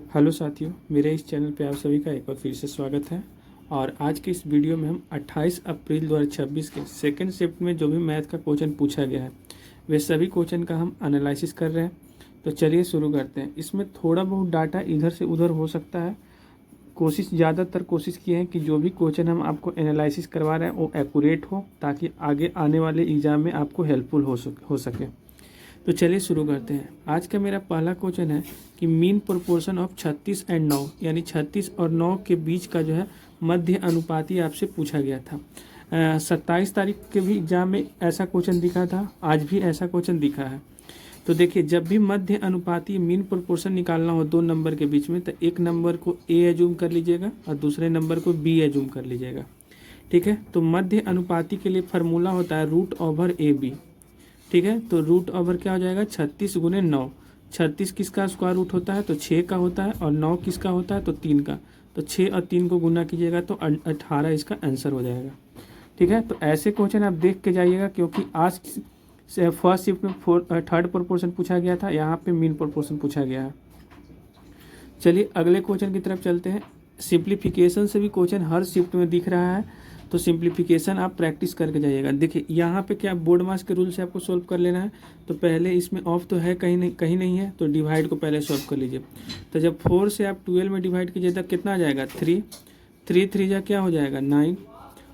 Hello साथियों, मेरे इस चैनल पे आप सभी का एक बार फिर से स्वागत है। और आज के इस वीडियो में हम 28 अप्रैल 2026 के सेकंड शिफ्ट में जो भी मैथ का क्वेश्चन पूछा गया है वे सभी क्वेश्चन का हम एनालिसिस कर रहे हैं। तो चलिए शुरू करते हैं। इसमें थोड़ा बहुत डाटा इधर से उधर हो सकता है। ज़्यादातर कोशिश की है कि जो भी क्वेश्चन हम आपको एनालिसिस करवा रहे हैं वो एक्यूरेट हो, ताकि आगे आने वाले एग्ज़ाम में आपको हेल्पफुल हो सके। तो चलिए शुरू करते हैं। आज का मेरा पहला क्वेश्चन है कि मीन प्रोपोर्शन ऑफ 36 एंड 9, यानी 36 और 9 के बीच का जो है मध्य अनुपाती आपसे पूछा गया था। 27 तारीख के भी एग्जाम में ऐसा क्वेश्चन दिखा था, आज भी ऐसा क्वेश्चन दिखा है। तो देखिए, जब भी मध्य अनुपाती मीन प्रोपोर्शन निकालना हो दो नंबर के बीच में, तो एक नंबर को ए एज्यूम कर लीजिएगा और दूसरे नंबर को बी एज्यूम कर लीजिएगा। ठीक है, तो मध्य अनुपाती के लिए फार्मूला होता है रूट ओवर ए बी। ठीक है, तो रूट ओवर क्या हो जाएगा 36 गुने 9। 36 किसका स्क्वायर रूट होता है तो 6 का होता है, और 9 किसका होता है तो 3 का। तो 6 और 3 को गुना कीजिएगा तो 18 इसका आंसर हो जाएगा। ठीक है, तो ऐसे क्वेश्चन आप देख के जाइएगा, क्योंकि आज से फर्स्ट शिफ्ट में थर्ड प्रोपोर्शन पूछा गया था, यहाँ पे मीन प्रोपोर्शन पूछा गया है। चलिए अगले क्वेश्चन की तरफ चलते हैं। सिंप्लीफिकेशन से भी क्वेश्चन हर शिफ्ट में दिख रहा है, तो सिंप्लीफिकेशन आप प्रैक्टिस करके जाइएगा। देखिए यहाँ पे क्या बोर्ड मास के रूल से आपको सोल्व कर लेना है। तो पहले इसमें ऑफ तो है कहीं नहीं है, तो डिवाइड को पहले सोल्व कर लीजिए। तो जब 4 से आप 12 में डिवाइड कीजिए तब कितना आ जाएगा 3 3 3 जा क्या हो जाएगा 9,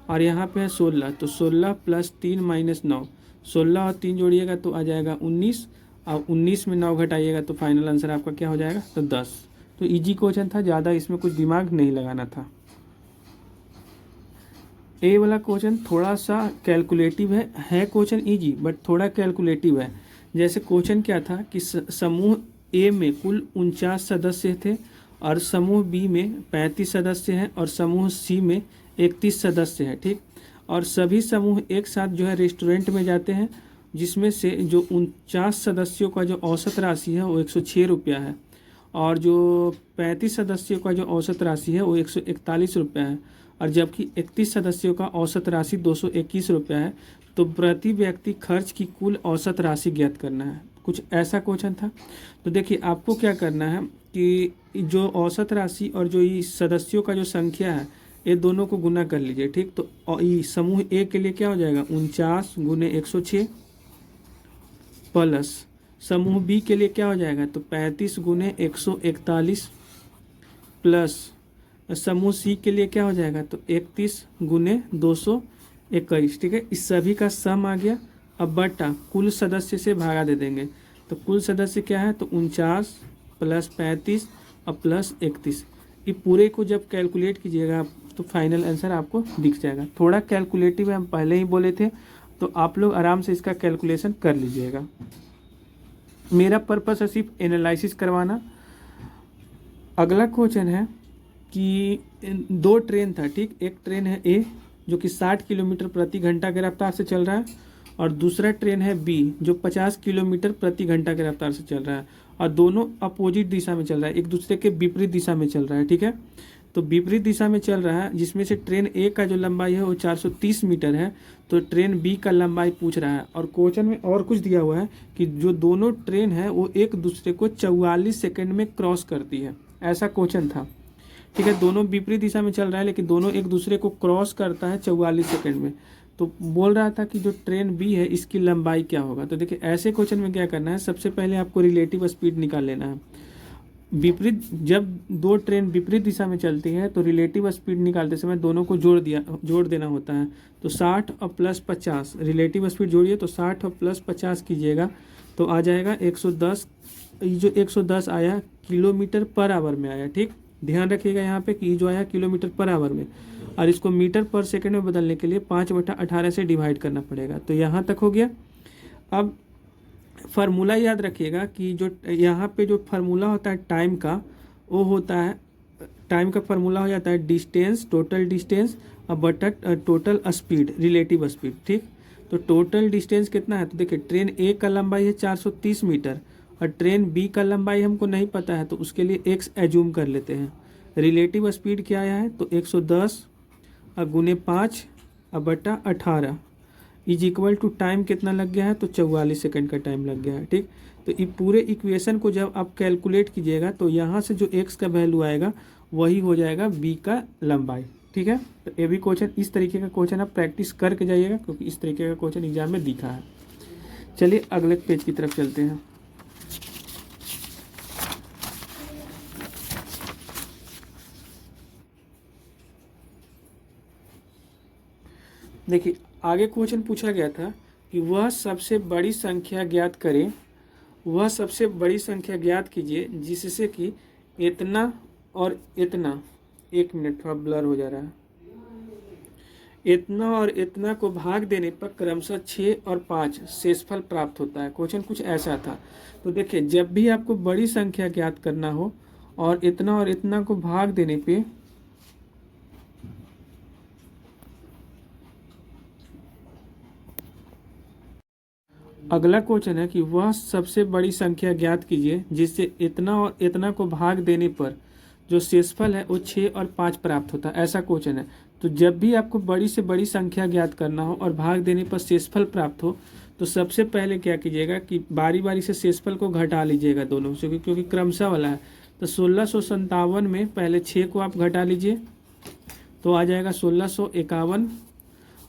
और यहाँ पे है 16, तो 16 प्लस 3 माइनस 9, 16 और 3 जोड़िएगा तो आ जाएगा 19, और 19 में 9 घटाइएगा तो फाइनल आंसर आपका क्या हो जाएगा तो 10। तो इजी क्वेश्चन था, ज़्यादा इसमें कुछ दिमाग नहीं लगाना था। ए वाला क्वेश्चन थोड़ा सा कैलकुलेटिव है क्वेश्चन इजी, बट थोड़ा कैलकुलेटिव है। जैसे क्वेश्चन क्या था कि समूह ए में कुल 49 सदस्य थे, और समूह बी में 35 सदस्य हैं, और समूह सी में 31 सदस्य हैं। ठीक, और सभी समूह एक साथ जो है रेस्टोरेंट में जाते हैं, जिसमें से जो 49 सदस्यों का जो औसत राशि है वो 106 रुपया है, और जो 35 सदस्यों का जो औसत राशि है वो 141 रुपया है, और जबकि 31 सदस्यों का औसत राशि 221 रुपया है। तो प्रति व्यक्ति खर्च की कुल औसत राशि ज्ञात करना है। कुछ ऐसा क्वेश्चन था। तो देखिए आपको क्या करना है कि जो औसत राशि और जो ये सदस्यों का जो संख्या है ये दोनों को गुना कर लीजिए। ठीक, तो ये समूह ए के लिए क्या हो जाएगा 49 गुने 106, प्लस समूह बी के लिए क्या हो जाएगा तो 35 गुने 141, प्लस समूह सी के लिए क्या हो जाएगा तो 31 गुने 221। ठीक है, इस सभी का सम आ गया। अब बटा कुल सदस्य से भागा दे देंगे, तो कुल सदस्य क्या है तो 49 प्लस 35 और प्लस 31। ये पूरे को जब कैलकुलेट कीजिएगा आप तो फाइनल आंसर आपको दिख जाएगा। थोड़ा कैलकुलेटिव है, हम पहले ही बोले थे, तो आप लोग आराम से इसका कैलकुलेशन कर लीजिएगा। मेरा पर्पस है सिर्फ एनालिसिस करवाना। अगला क्वेश्चन है कि दो ट्रेन था। ठीक, एक ट्रेन है ए जो कि 60 किलोमीटर प्रति घंटा की रफ्तार से चल रहा है, और दूसरा ट्रेन है बी जो 50 किलोमीटर प्रति घंटा की रफ्तार से चल रहा है, और दोनों अपोजिट दिशा में चल रहा है, एक दूसरे के विपरीत दिशा में चल रहा है। ठीक है, तो विपरीत दिशा में चल रहा है, जिसमें से ट्रेन ए का जो लंबाई है वो 430 मीटर है, तो ट्रेन बी का लंबाई पूछ रहा है। और क्वेश्चन में और कुछ दिया हुआ है कि जो दोनों ट्रेन है वो एक दूसरे को 44 सेकेंड में क्रॉस करती है, ऐसा क्वेश्चन था। ठीक है, दोनों विपरीत दिशा में चल रहा है, लेकिन दोनों एक दूसरे को क्रॉस करता है 44 सेकंड में। तो बोल रहा था कि जो ट्रेन बी है इसकी लंबाई क्या होगा। तो देखिए ऐसे क्वेश्चन में क्या करना है, सबसे पहले आपको रिलेटिव स्पीड निकाल लेना है। जब दो ट्रेन विपरीत दिशा में चलती है तो रिलेटिव स्पीड निकालते समय दोनों को जोड़ देना होता है। तो 60 और प्लस 50 रिलेटिव स्पीड जोड़िए, तो 60 और प्लस 50 कीजिएगा तो आ जाएगा 110। जो 110 आया किलोमीटर पर आवर में आया। ठीक, ध्यान रखिएगा यहाँ पे कि जो आया किलोमीटर पर आवर में, और इसको मीटर पर सेकंड में बदलने के लिए 5/18 से डिवाइड करना पड़ेगा। तो यहाँ तक हो गया। अब फार्मूला याद रखिएगा कि जो यहाँ पे जो फार्मूला होता है टाइम का, वो होता है, टाइम का फार्मूला हो जाता है डिस्टेंस, टोटल डिस्टेंस और बटा टोटल स्पीड, रिलेटिव स्पीड। ठीक, तो टोटल डिस्टेंस कितना है तो देखिए ट्रेन ए का लंबाई है 430 मीटर, और ट्रेन बी का लंबाई हमको नहीं पता है, तो उसके लिए एक्स एज्यूम कर लेते हैं। रिलेटिव स्पीड क्या आया है तो 110 और गुने 5 और बटा 18 इज इक्वल टू टाइम कितना लग गया है तो 44 सेकंड का टाइम लग गया है। ठीक, तो ये पूरे इक्वेशन को जब आप कैलकुलेट कीजिएगा तो यहाँ से जो x का वैल्यू आएगा वही हो जाएगा b का लंबाई। ठीक है, तो ये भी क्वेश्चन इस तरीके का क्वेश्चन आप प्रैक्टिस करके जाइएगा, क्योंकि इस तरीके का क्वेश्चन एग्जाम में दिखा है। चलिए अगले पेज की तरफ चलते हैं। देखिए आगे क्वेश्चन पूछा गया था कि वह सबसे बड़ी संख्या ज्ञात करें, वह सबसे बड़ी संख्या ज्ञात कीजिए जिससे कि इतना और इतना, 1 मिनट थोड़ा ब्लर हो जा रहा है, इतना और इतना को भाग देने पर क्रमशः 6 और 5 शेषफल प्राप्त होता है। क्वेश्चन कुछ ऐसा था। तो देखिए जब भी आपको बड़ी संख्या ज्ञात करना हो और इतना को भाग देने पे अगला क्वेश्चन है कि वह सबसे बड़ी संख्या ज्ञात कीजिए जिससे इतना और इतना को भाग देने पर जो शेषफल है वो 6 और 5 प्राप्त होता है, ऐसा क्वेश्चन है। तो जब भी आपको बड़ी से बड़ी संख्या ज्ञात करना हो और भाग देने पर शेषफल प्राप्त हो तो सबसे पहले क्या कीजिएगा कि बारी बारी से शेषफल को घटा लीजिएगा दोनों से, क्योंकि क्रमशः वाला है। तो 1657 में पहले 6 को आप घटा लीजिए तो आ जाएगा 1651,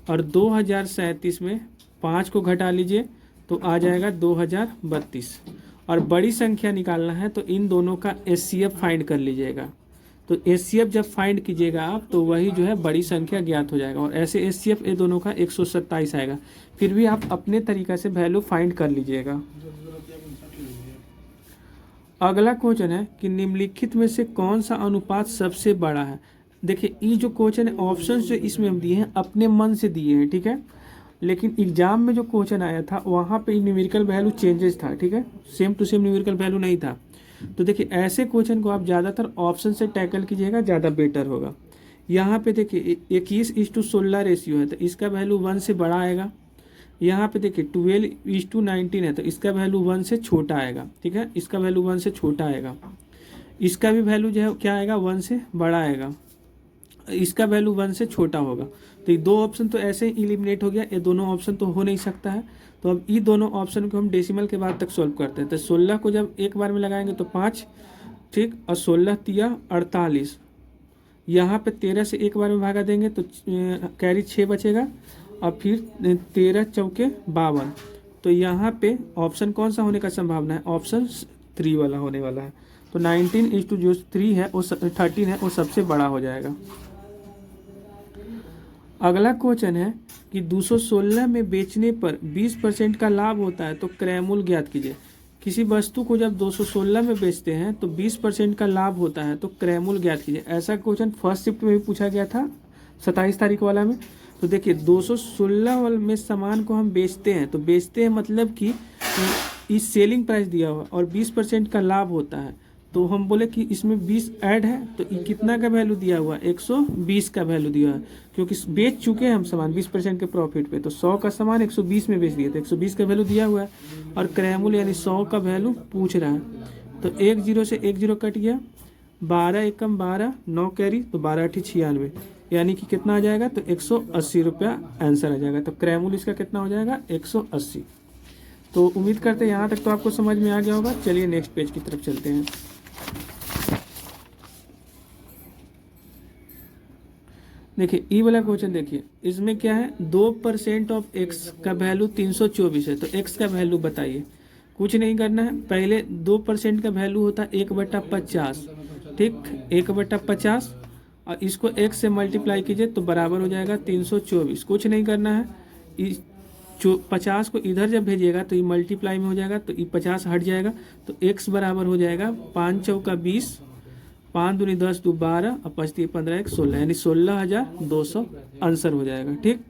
और 2037 में 5 को घटा लीजिए तो आ जाएगा 2032। और बड़ी संख्या निकालना है तो इन दोनों का एचसीएफ फाइंड कर लीजिएगा। तो एचसीएफ जब फाइंड कीजिएगा आप तो वही जो है बड़ी संख्या ज्ञात हो जाएगा, और ऐसे एचसीएफ ये दोनों का 127 आएगा। फिर भी आप अपने तरीका से वैल्यू फाइंड कर लीजिएगा। अगला क्वेश्चन है कि निम्नलिखित में से कौन सा अनुपात सबसे बड़ा है। देखिए ये जो क्वेश्चन है ऑप्शन जो इसमें हम दिए हैं अपने मन से दिए हैं, ठीक है, लेकिन एग्जाम में जो क्वेश्चन आया था वहाँ पे न्यूमेरिकल वैल्यू चेंजेस था। ठीक है, same to same numerical value नहीं था। तो देखिए ऐसे क्वेश्चन को आप ज़्यादातर ऑप्शन से टैकल कीजिएगा, ज़्यादा बेटर होगा। यहाँ पे देखिए 21:16 रेशियो है तो इसका वैल्यू 1 से बड़ा आएगा। यहाँ पे देखिए 12:19 है तो इसका वैल्यू 1 से छोटा आएगा। ठीक है, इसका वैल्यू 1 से छोटा आएगा। इसका भी वैल्यू जो है क्या आएगा, 1 से बड़ा आएगा। इसका वैल्यू 1 से छोटा होगा। तो ये 2 ऑप्शन तो ऐसे ही इलिमिनेट हो गया, ये दोनों ऑप्शन तो हो नहीं सकता है। तो अब ये दोनों ऑप्शन को हम डेसिमल के बाद तक सॉल्व करते हैं। तो 16 को जब एक बार में लगाएंगे तो 5, ठीक, और 16 तिया 48। यहाँ पे 13 से एक बार में भागा देंगे तो कैरी 6 बचेगा, और फिर 13 चौके 52। तो यहाँ पे ऑप्शन कौन सा होने का संभावना है, ऑप्शन 3 वाला होने वाला है। तो 19 जो 3 है वो 13 है वो सबसे बड़ा हो जाएगा। अगला क्वेश्चन है कि 216 में बेचने पर 20% का लाभ होता है तो क्रय मूल्य ज्ञात कीजिए। किसी वस्तु को जब 216 में बेचते हैं तो 20% का लाभ होता है तो क्रय मूल्य ज्ञात कीजिए। ऐसा क्वेश्चन फर्स्ट शिफ्ट में भी पूछा गया था 27 तारीख वाला में। तो देखिए 216 वाले में सामान को हम बेचते हैं, तो बेचते हैं मतलब कि इस सेलिंग प्राइस दिया हुआ और 20% का लाभ होता है। तो हम बोले कि इसमें 20 ऐड है तो कितना का वैल्यू दिया हुआ, 120 का वैल्यू दिया है, क्योंकि बेच चुके हैं हम सामान 20% के प्रॉफिट पे। तो 100 का सामान 120 में बेच दिया तो 120 का वैल्यू दिया हुआ है, और क्रय मूल्य यानी 100 का वैल्यू पूछ रहा है। तो 1 0 से 1 0 कट गया, 12 एकम 12, 9 कैरी तो 12 8 96, यानी कि कितना आ जाएगा, तो 180 रुपया आंसर आ जाएगा। तो क्रय मूल्य इसका कितना हो जाएगा, 180। तो उम्मीद करते हैं यहाँ तक तो आपको समझ में आ गया होगा। चलिए नेक्स्ट पेज की तरफ चलते हैं। देखिए ई वाला क्वेश्चन देखिए, इसमें क्या है, 2% ऑफ एक्स का वैल्यू 324 है तो एक्स का वैल्यू बताइए। कुछ नहीं करना है, पहले 2% का वैल्यू होता है 1/50, ठीक, 1/50, और इसको x से मल्टीप्लाई कीजिए तो बराबर हो जाएगा 324। कुछ नहीं करना है, इस 50 को इधर जब भेजिएगा तो ये मल्टीप्लाई में हो जाएगा तो ये 50 हट जाएगा, तो x बराबर हो जाएगा 5 चौका 20, 5 दूनी 10 2 12 और 5 3 15 1 16, यानी 16,200 आंसर हो जाएगा। ठीक,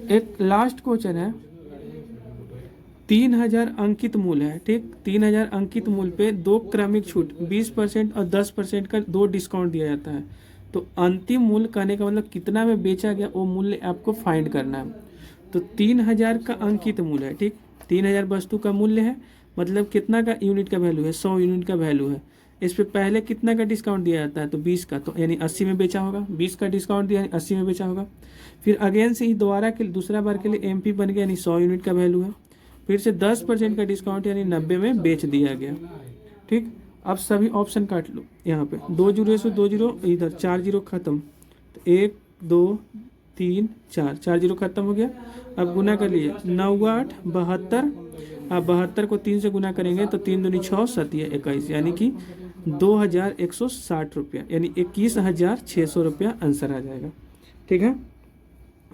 एक लास्ट क्वेश्चन है, 3000 अंकित मूल्य है, ठीक, 3000 अंकित मूल्य पे 2 क्रमिक छूट 20% और 10% का 2 डिस्काउंट दिया जाता है। तो अंतिम मूल्य कहने का मतलब कितना में बेचा गया वो मूल्य आपको फाइंड करना है। तो 3000 का अंकित मूल्य है, ठीक, 3000 वस्तु का मूल्य है, मतलब कितना का यूनिट का वैल्यू है, 100 यूनिट का वैल्यू है। इस पे पहले कितना का डिस्काउंट दिया जाता है, तो 20 का, तो यानी 80 में बेचा होगा। 20 का डिस्काउंट दिया यानी 80 में बेचा होगा। फिर अगेन से ही दोबारा के दूसरा बार के लिए एमपी बन गया, यानी 100 यूनिट का वैल्यू है। फिर से 10% का डिस्काउंट यानी 90 में बेच दिया गया। ठीक, अब सभी ऑप्शन काट लो। यहाँ पे 2 जीरो से 2 जीरो, इधर 4 जीरो खत्म, तो 1 2 3 4, 4 जीरो खत्म हो गया। अब गुना कर लीजिए, 9 8 72, आप 72 को 3 से गुना करेंगे तो 3 दूनी 6 7 21, यानी कि 2160 रुपया, यानी 21,600 रुपया आंसर आ जाएगा। ठीक है,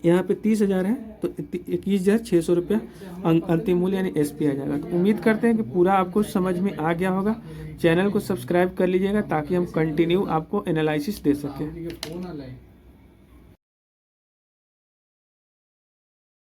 यहाँ पे 30,000 है तो 21,600 रुपया अंतिम मूल्य यानी SP आ जाएगा। तो उम्मीद करते हैं कि पूरा आपको समझ में आ गया होगा। चैनल को सब्सक्राइब कर लीजिएगा ताकि हम कंटिन्यू आपको एनालिसिस दे सकें।